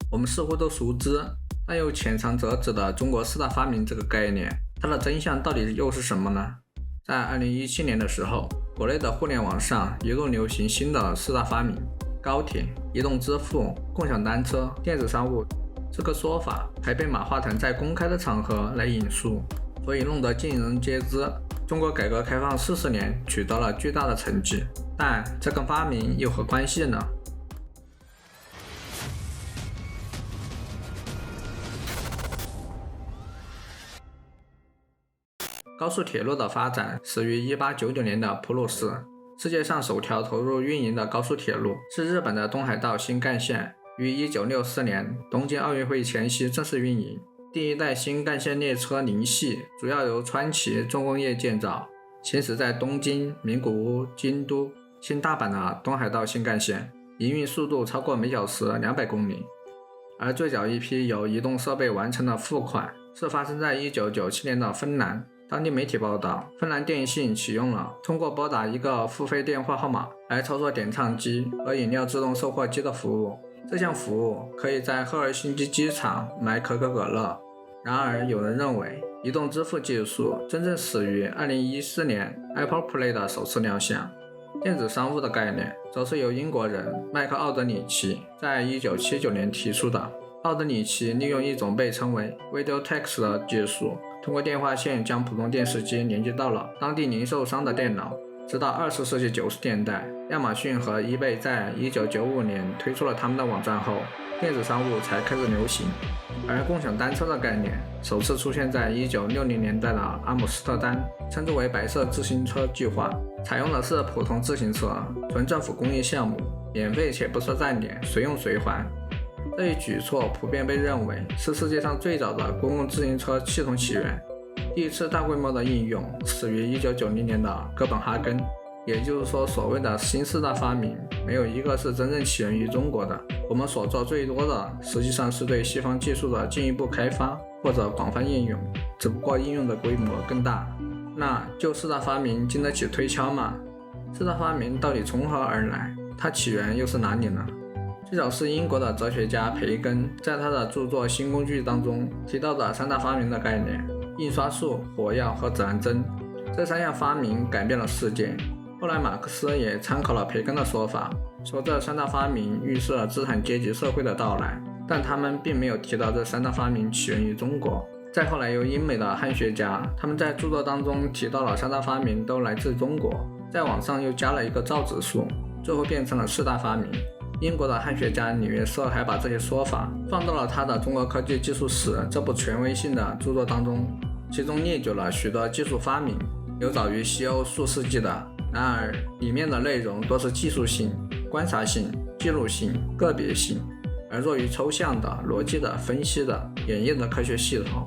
我们似乎都熟知，但又浅尝辄止的中国四大发明这个概念，它的真相到底又是什么呢？在2017年的时候，国内的互联网上一路流行新的四大发明：高铁、移动支付、共享单车、电子商务。这个说法还被马化腾在公开的场合来引述，所以弄得尽人皆知。中国改革开放40年取得了巨大的成绩，但这跟发明有何关系呢？高速铁路的发展始于1899年的普鲁士。世界上首条投入运营的高速铁路是日本的东海道新干线，于1964年东京奥运会前夕正式运营。第一代新干线列车零系主要由川崎重工业建造，行驶在东京、名古屋、京都、新大阪的东海道新干线，营运速度超过每小时200公里。而最早一批由移动设备完成的付款是发生在1997年的芬兰。当地媒体报道，芬兰电信启用了通过拨打一个付费电话号码来操作点唱机和饮料自动售货机的服务。这项服务可以在赫尔辛基机场买可口可乐。然而，有人认为移动支付技术真正始于2014年 Apple Pay 的首次亮相。电子商务的概念则是由英国人麦克奥德里奇在1979年提出的。奥德里奇利用一种被称为 Videotex 的技术，通过电话线将普通电视机连接到了当地零售商的电脑。直到20世纪90年代，亚马逊和 eBay 在1995年推出了他们的网站后，电子商务才开始流行。而共享单车的概念首次出现在1960年代的阿姆斯特丹，称之为白色自行车计划，采用的是普通自行车，纯政府公益项目，免费且不设站点，随用随还。这一举措普遍被认为是世界上最早的公共自行车系统起源。第一次大规模的应用始于1990年的哥本哈根，也就是说，所谓的新四大发明没有一个是真正起源于中国的。我们所做最多的实际上是对西方技术的进一步开发或者广泛应用，只不过应用的规模更大。那就四大发明经得起推敲吗？四大发明到底从何而来？它起源又是哪里呢？最早是英国的哲学家培根在他的著作《新工具》当中提到的三大发明的概念：印刷术、火药和指南针。这三样发明改变了世界。后来马克思也参考了培根的说法，说这三大发明预示了资产阶级社会的到来，但他们并没有提到这三大发明起源于中国。再后来由英美的汉学家，他们在著作当中提到了三大发明都来自中国，在网上又加了一个造纸术，最后变成了四大发明。英国的汉学家李约瑟还把这些说法放到了他的《中国科技技术史》这部权威性的著作当中，其中列举了许多技术发明，有早于西欧数世纪的，然而里面的内容多是技术性、观察性、记录性、个别性，而弱于抽象的、逻辑的、分析的、演绎的科学系统。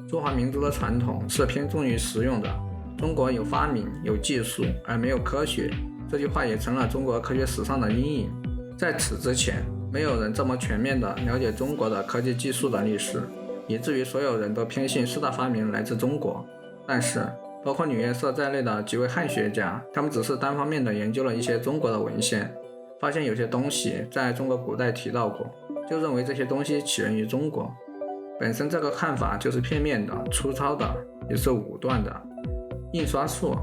中华民族的传统是偏重于实用的，中国有发明有技术而没有科学，这句话也成了中国科学史上的阴影。在此之前，没有人这么全面地了解中国的科技技术的历史，以至于所有人都偏信四大发明来自中国。但是包括李约瑟在内的几位汉学家，他们只是单方面地研究了一些中国的文献，发现有些东西在中国古代提到过，就认为这些东西起源于中国。本身这个看法就是片面的、粗糙的，也是武断的。印刷术，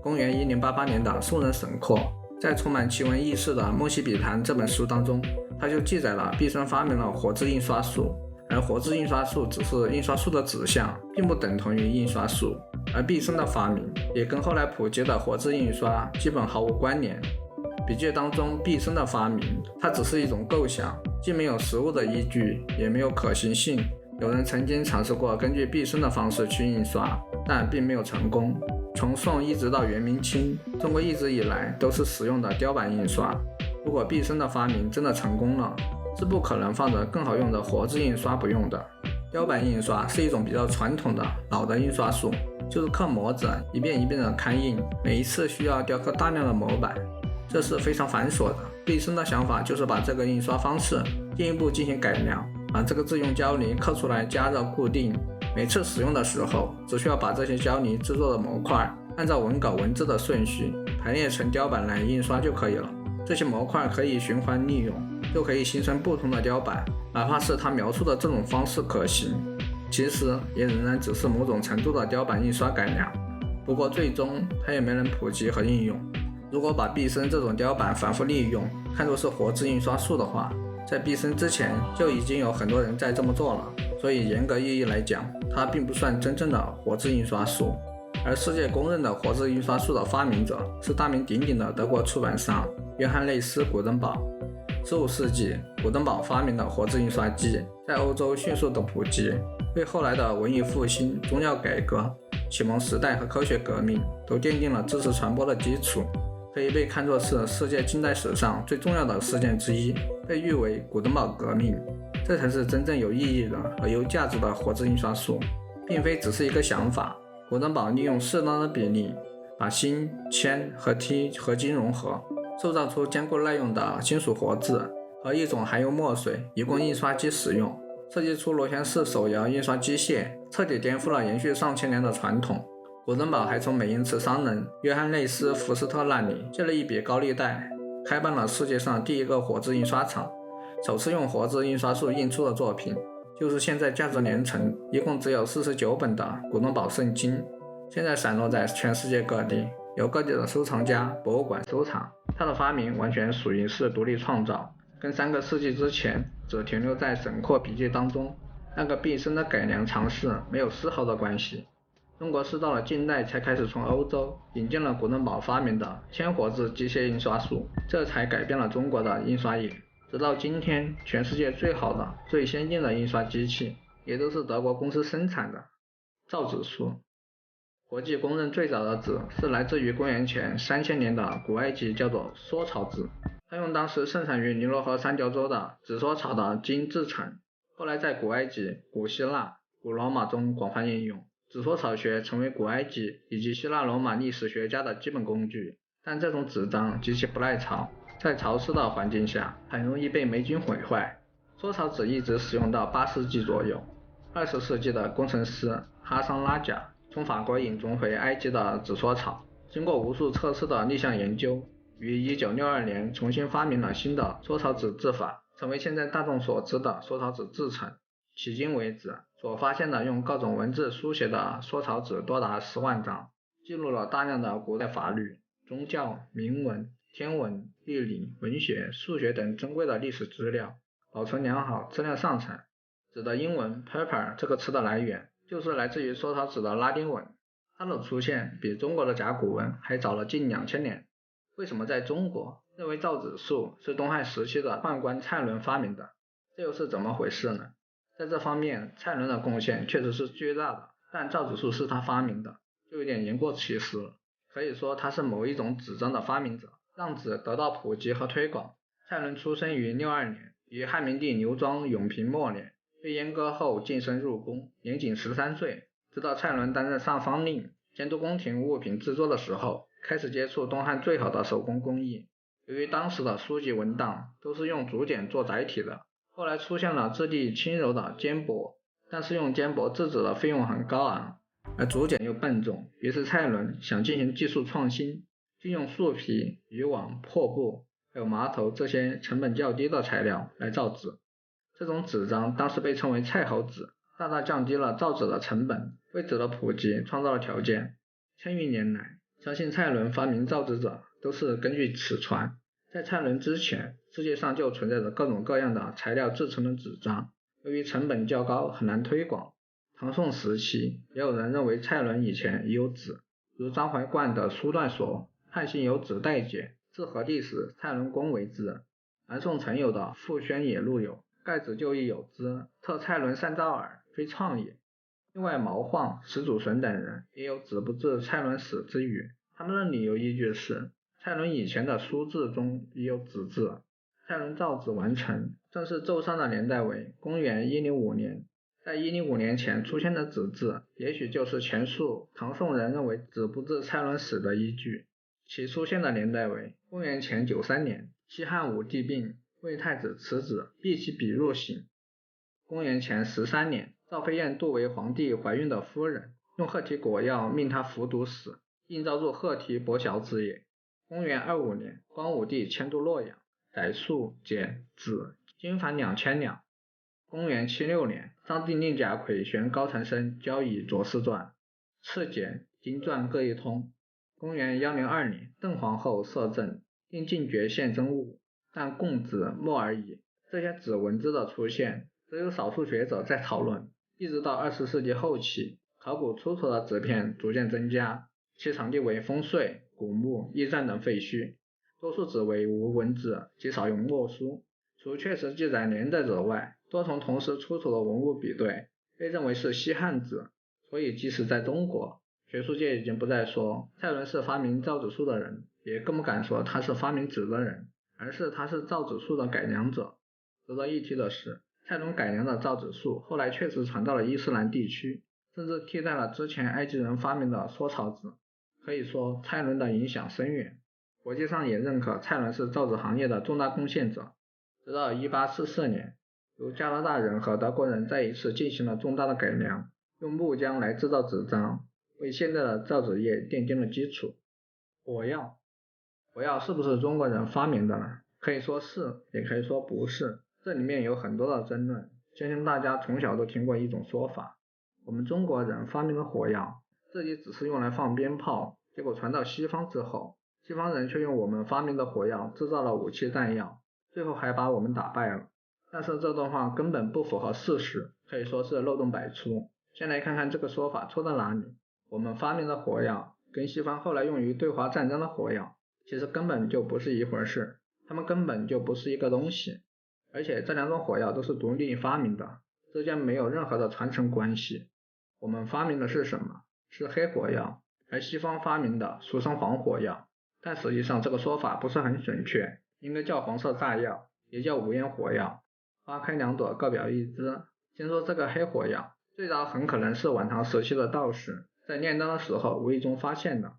公元1088年的宋人沈括在充满奇闻异事的《梦溪笔谈》这本书当中，他就记载了毕升发明了活字印刷术，而活字印刷术只是印刷术的指向，并不等同于印刷术。而毕升的发明也跟后来普及的活字印刷基本毫无关联。笔记当中毕升的发明，它只是一种构想，既没有实物的依据，也没有可行性。有人曾经尝试过根据毕升的方式去印刷，但并没有成功。从宋一直到元明清，中国一直以来都是使用的雕版印刷。如果毕升的发明真的成功了，是不可能放着更好用的活字印刷不用的。雕版印刷是一种比较传统的老的印刷术，就是刻模子，一遍一遍的刊印，每一次需要雕刻大量的模板，这是非常繁琐的。毕升的想法就是把这个印刷方式进一步进行改良，把这个字用胶泥刻出来加热固定，每次使用的时候只需要把这些胶泥制作的模块按照文稿文字的顺序排列成雕版来印刷就可以了。这些模块可以循环利用，就可以形成不同的雕版，哪怕是他描述的这种方式可行，其实也仍然只是某种程度的雕版印刷改良。不过最终它也没能普及和应用。如果把毕生这种雕版反复利用看作是活字印刷术的话，在毕生之前就已经有很多人在这么做了，所以严格意义来讲，它并不算真正的活字印刷术。而世界公认的活字印刷术的发明者是大名鼎鼎的德国出版商约翰内斯·古登堡。15世纪，古登堡发明的活字印刷机在欧洲迅速的普及，为后来的文艺复兴、宗教改革、启蒙时代和科学革命都奠定了知识传播的基础，可以被看作是世界近代史上最重要的事件之一，被誉为古登堡革命。这才是真正有意义的和有价值的活字印刷术，并非只是一个想法。古登堡利用适当的比例，把锌、铅和锑合金融合，铸造出坚固耐用的金属活字和一种含有墨水，以供印刷机使用，设计出螺旋式手摇印刷机械，彻底颠覆了延续上千年的传统。古登堡还从美因茨商人约翰内斯·福斯特那里借了一笔高利贷，开办了世界上第一个活字印刷厂。首次用活字印刷术印出的作品就是现在价值连城，一共只有49本的古登堡圣经，现在散落在全世界各地，由各地的收藏家、博物馆收藏。它的发明完全属于是独立创造，跟3个世纪之前只停留在沈括笔记当中那个毕生的改良尝试没有丝毫的关系。中国是到了近代才开始从欧洲引进了古登堡发明的铅活字机械印刷术，这才改变了中国的印刷业。直到今天，全世界最好的、最先进的印刷机器也都是德国公司生产的。造纸术，国际公认最早的纸是来自于公元前3000年的古埃及，叫做缩草纸，它用当时盛产于尼罗河三角洲的紫缩草的茎制成，后来在古埃及、古希腊、古罗马中广泛应用。紫缩草学成为古埃及以及希腊罗马历史学家的基本工具，但这种纸张极其不耐潮，在潮湿的环境下很容易被霉菌毁坏。缩草纸一直使用到8世纪左右。20世纪的工程师哈桑拉贾从法国引进回埃及的紫缩草，经过无数测试的逆向研究，于1962年重新发明了新的缩草纸制法，成为现在大众所知的缩草纸制成。迄今为止所发现的用各种文字书写的缩草纸多达10万张，记录了大量的古代法律、宗教、铭文、天文、地理、文学、数学等珍贵的历史资料，保存良好，质量上乘。纸的英文 paper 这个词的来源就是来自于缩草纸的拉丁文，它的出现比中国的甲骨文还早了近2000年。为什么在中国认为造纸术是东汉时期的宦官蔡伦发明的？这又是怎么回事呢？在这方面，蔡伦的贡献确实是巨大的，但造纸术是他发明的，就有点言过其实了。可以说他是某一种纸张的发明者，让纸得到普及和推广。蔡伦出生于62年，于汉明帝刘庄永平末年，被阉割后晋升入宫，年仅13岁。直到蔡伦担任上方令，监督宫廷物品制作的时候，开始接触东汉最好的手工工艺。由于当时的书籍文档都是用竹简做载体的，后来出现了质地轻柔的缣帛，但是用缣帛制纸的费用很高昂，而竹简又笨重，于是蔡伦想进行技术创新，就用树皮、渔网、破布还有麻头这些成本较低的材料来造纸。这种纸张当时被称为蔡侯纸，大大降低了造纸的成本，为纸的普及创造了条件。千余年来，相信蔡伦发明造纸者都是根据此传。在蔡伦之前，世界上就存在着各种各样的材料制成的纸张，由于成本较高，很难推广。唐宋时期，也有人认为蔡伦以前已有纸，如张怀灌的书段说：“汉兴有纸代解，至和帝时，蔡伦公为之。”南宋曾有的《傅宣野录》有：“盖子就亦有之，特蔡伦善造耳，非创也。”另外毛晃、史祖纯等人也有纸不至蔡伦始之语，他们的理由依据是蔡伦以前的书志中已有纸质。蔡伦造纸完成，正式奏上的年代为公元105年。在105年前出现的纸质，也许就是前述唐宋人认为纸不至蔡伦始的依据。其出现的年代为公元前93年，西汉武帝病，魏太子辞子，立其笔入刑。公元前13年，赵飞燕妒为皇帝怀孕的夫人，用鹤蹄果药命她服毒死，应召入鹤蹄伯小子也。公元25年，光武帝迁都洛阳，翟素减子金凡2000两。公元76年，张帝令贾逵选高承生交以左氏传，赐简金传各一通。公元102年，邓皇后摄政，定禁绝献真物，但供子墨而已。这些子文字的出现，只有少数学者在讨论，一直到20世纪后期，考古出土的纸片逐渐增加，其场地为烽燧、古墓、驿站等废墟，多数纸为无文字，极少用墨书。除确实记载年代者外，多从同时出土的文物比对，被认为是西汉纸。所以即使在中国，学术界已经不再说蔡伦是发明造纸术的人，也更不敢说他是发明纸的人，而是他是造纸术的改良者。值得一提的是，蔡伦改良的造纸术后来确实传到了伊斯兰地区，甚至替代了之前埃及人发明的缩草纸。可以说蔡伦的影响深远，国际上也认可蔡伦是造纸行业的重大贡献者。直到1844年，由加拿大人和德国人再一次进行了重大的改良，用木浆来制造纸张，为现在的造纸业奠定了基础。火药是不是中国人发明的呢？可以说是，也可以说不是，这里面有很多的争论。相信大家从小都听过一种说法，我们中国人发明了火药，自己只是用来放鞭炮，结果传到西方之后，西方人却用我们发明的火药制造了武器弹药，最后还把我们打败了。但是这段话根本不符合事实，可以说是漏洞百出。先来看看这个说法错在哪里。我们发明的火药跟西方后来用于对华战争的火药其实根本就不是一回事，它们根本就不是一个东西，而且这两种火药都是独立发明的，之间没有任何的传承关系。我们发明的是什么？是黑火药，而西方发明的俗称黄火药，但实际上这个说法不是很准确，应该叫黄色炸药，也叫无烟火药。花开两朵，各表一枝。先说这个黑火药，最早很可能是晚唐时期的道士在炼丹的时候无意中发现的。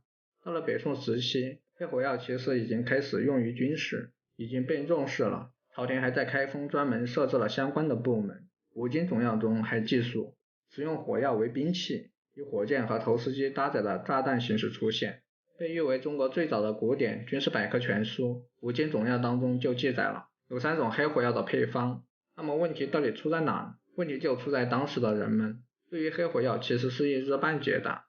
到了北宋时期，黑火药其实已经开始用于军事，已经被重视了，朝廷还在开封专门设置了相关的部门。五经总要中还记述使用火药为兵器，以火箭和投石机搭载的炸弹形式出现，被誉为中国最早的古典军事百科全书。五经总要当中就记载了有3种黑火药的配方。那么问题到底出在哪呢？问题就出在当时的人们对于黑火药其实是一知半解的。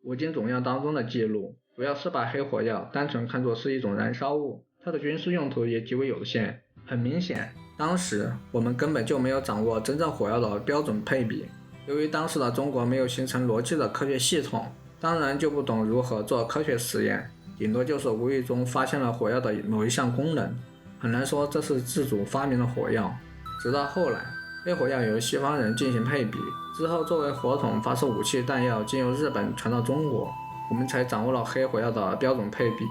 五经总要当中的记录主要是把黑火药单纯看作是一种燃烧物，它的军事用途也极为有限。很明显，当时我们根本就没有掌握真正火药的标准配比。由于当时的中国没有形成逻辑的科学系统，当然就不懂如何做科学实验，顶多就是无意中发现了火药的某一项功能，很难说这是自主发明的火药。直到后来，黑火药由西方人进行配比，之后作为火筒发射武器弹药经由日本传到中国，我们才掌握了黑火药的标准配比，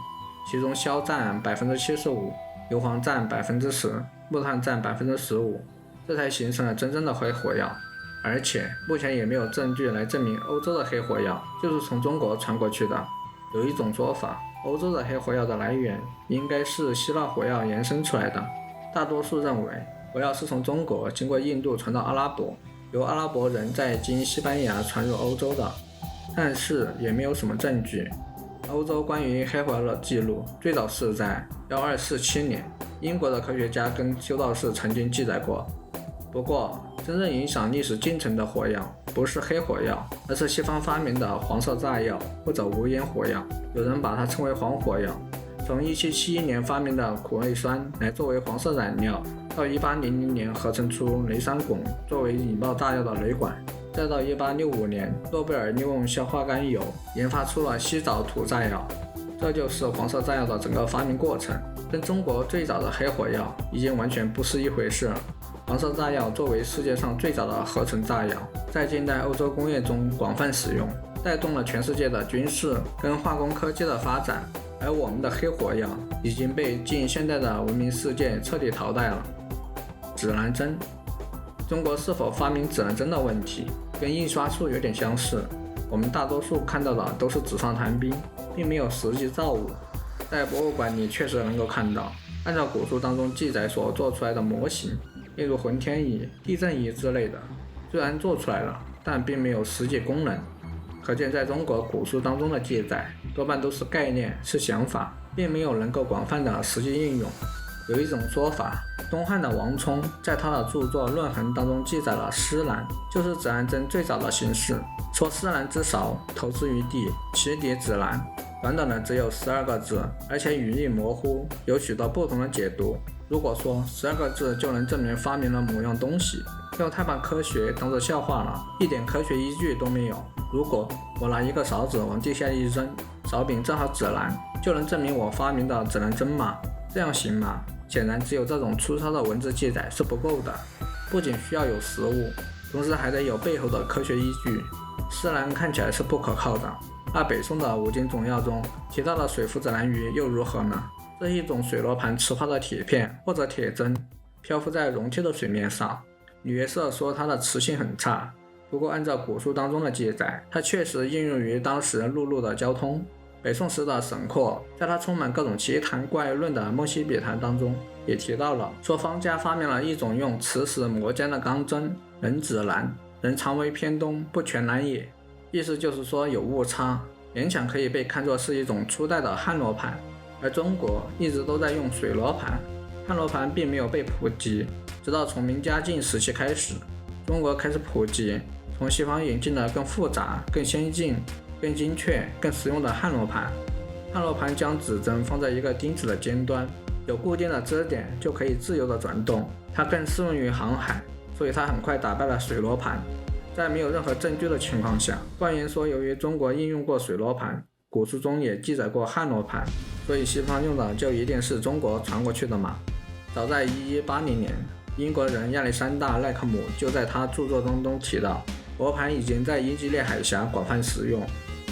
其中硝占 75%， 硫磺占 10%， 木炭占 15%， 这才形成了真正的黑火药。而且目前也没有证据来证明欧洲的黑火药就是从中国传过去的。有一种说法，欧洲的黑火药的来源应该是希腊火药延伸出来的，大多数认为火药是从中国经过印度传到阿拉伯，由阿拉伯人再经西班牙传入欧洲的，但是也没有什么证据。欧洲关于黑火药的记录最早是在1247年，英国的科学家跟修道士曾经记载过。不过真正影响历史进程的火药不是黑火药，而是西方发明的黄色炸药或者无烟火药，有人把它称为黄火药。从1771年发明的苦味酸来作为黄色染料，到1800年合成出雷山汞作为引爆炸药的雷管，再到1865年诺贝尔利用硝化甘油研发出了西藻土炸药。这就是黄色炸药的整个发明过程，跟中国最早的黑火药已经完全不是一回事了。黄色炸药作为世界上最早的合成炸药，在近代欧洲工业中广泛使用，带动了全世界的军事跟化工科技的发展。而我们的黑火药已经被近现代的文明世界彻底淘汰了。指南针，中国是否发明指南针的问题跟印刷术有点相似，我们大多数看到的都是纸上谈兵，并没有实际造物。在博物馆里确实能够看到按照古书当中记载所做出来的模型，例如浑天仪、地震仪之类的，虽然做出来了，但并没有实际功能。可见在中国古书当中的记载多半都是概念，是想法，并没有能够广泛的实际应用。有一种说法，东汉的王充在他的著作《论衡》当中记载了施兰，就是指南针最早的形式。说施兰之勺，投之于地，其底指南。短短的只有12个字，而且语义模糊，有许多不同的解读。如果说12个字就能证明发明了某样东西，就太把科学当作笑话了，一点科学依据都没有。如果我拿一个勺子往地下一扔，勺柄正好指南，就能证明我发明的指南针吗？这样行吗？显然只有这种粗糙的文字记载是不够的，不仅需要有实物，同时还得有背后的科学依据。施兰看起来是不可靠的，那北宋的五经总要中提到的水浮指南鱼又如何呢？这是一种水罗盘磁化的铁片或者铁针，漂浮在溶贴的水面上。吕约瑟说它的磁性很差，不过按照古书当中的记载，它确实应用于当时陆路的交通。北宋时的沈括在他充满各种奇谈怪论的《梦溪笔谈》当中也提到了，说方家发明了一种用磁石磨尖的钢针，能指南，人常为偏东，不全南也。意思就是说有误差，勉强可以被看作是一种初代的汉罗盘，而中国一直都在用水罗盘，汉罗盘并没有被普及，直到从明嘉靖时期开始，中国开始普及，从西方引进了更复杂、更先进、更精确、更实用的汉罗盘。汉罗盘将指针放在一个钉子的尖端，有固定的支点就可以自由的转动，它更适用于航海，所以它很快打败了水罗盘。在没有任何证据的情况下，断言说由于中国应用过水罗盘，古书中也记载过汉罗盘，所以西方用的就一定是中国传过去的吗？早在1180年，英国人亚历山大·赖克姆就在他著作中提到，罗盘已经在英吉利海峡广泛使用。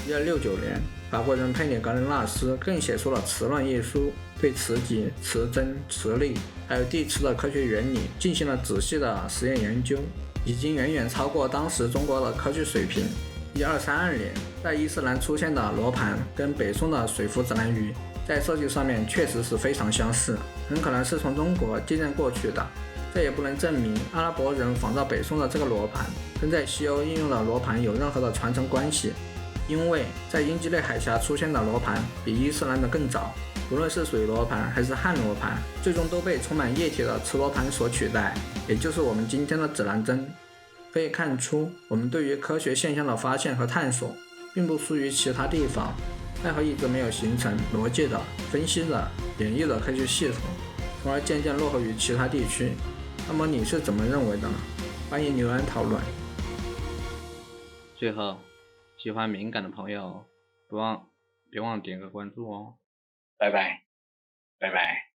1269年，法国人佩里格伦纳斯更写出了《磁论》一书，对磁极、磁针、磁力还有地磁的科学原理进行了仔细的实验研究，已经远远超过当时中国的科技水平。1232年，在伊斯兰出现的罗盘跟北宋的水浮指南鱼在设计上面确实是非常相似，很可能是从中国借鉴过去的。这也不能证明阿拉伯人仿造北宋的这个罗盘跟在西欧应用的罗盘有任何的传承关系，因为在英吉利海峡出现的罗盘比伊斯兰的更早，无论是水罗盘还是汉罗盘，最终都被充满液体的磁罗盘所取代，也就是我们今天的指南针。可以看出，我们对于科学现象的发现和探索并不输于其他地方，奈何一直没有形成逻辑的、分析的、演绎的科学系统，从而渐渐落后于其他地区。那么你是怎么认为的呢？欢迎留言讨论。最后，喜欢敏感的朋友别忘点个关注哦。拜拜，拜拜。